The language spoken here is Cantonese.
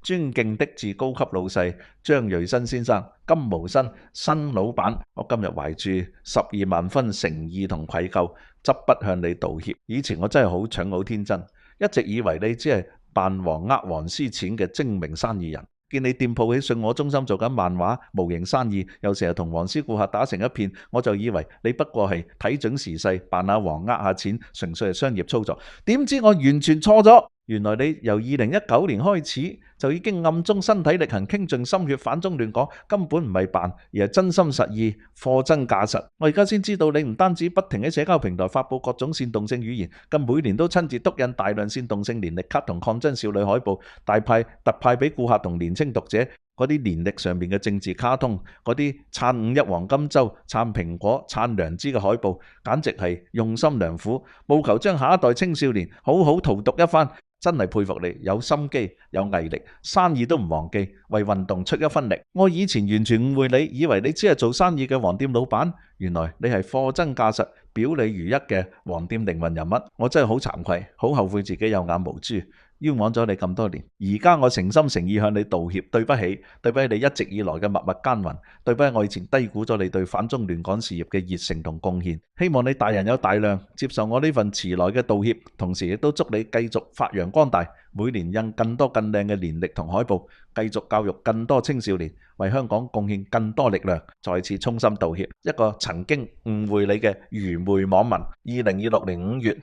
尊敬的至高級老細張瑞新先生，金毛新新老闆，我今日懷住12萬分誠意同愧疚，執筆向你道歉。以前我真係好蠢好天真，一直以為你只係扮黃呃黃絲錢嘅精明生意人。見你店鋪喺信我中心做緊漫畫模型生意，又成日同黃絲顧客打成一片，我就以為你不過係睇準時勢扮下黃呃下錢，純粹係商業操作。點知我完全錯咗，原來你由2019年開始就已經暗中身體力行傾盡心血反中亂港，根本唔係扮，而係真心實意貨真價實。我而家先知道你唔單止不停喺社交平台發佈各種煽動性語言，更每年都親自督印大量煽動性年曆卡同抗爭少女海報，特派俾顧客同年輕讀者。嗰啲年曆上面嘅政治卡通，嗰啲撐5·1黃金週、撐蘋果、撐良知嘅海報，簡直係用心良苦，務求將下一代青少年好好荼毒一番。真係佩服你，有心機有毅力，生意都唔忘記，為運動出一分力。我以前完全誤會你，以為你只係做生意嘅黃店老闆，原來你係貨真價實、表裏如一嘅黃店靈魂人物。我真係好慚愧，好後悔自己有眼無珠，冤枉咗你咁多年。而家我誠心誠意向你道歉，對不起，對不起你一直以來嘅默默耕耘，對不起我以前低估咗你對反中亂港事業嘅熱誠同貢獻。希望你大人有大量，接受我呢份遲來嘅道歉，同時亦都祝你繼續發揚光大，每年印更多更靚嘅年曆同海報，繼續教育更多青少年，為香港貢獻更多力量。再次衷心道歉，一個曾經誤會你嘅愚昧網民。2026年5月。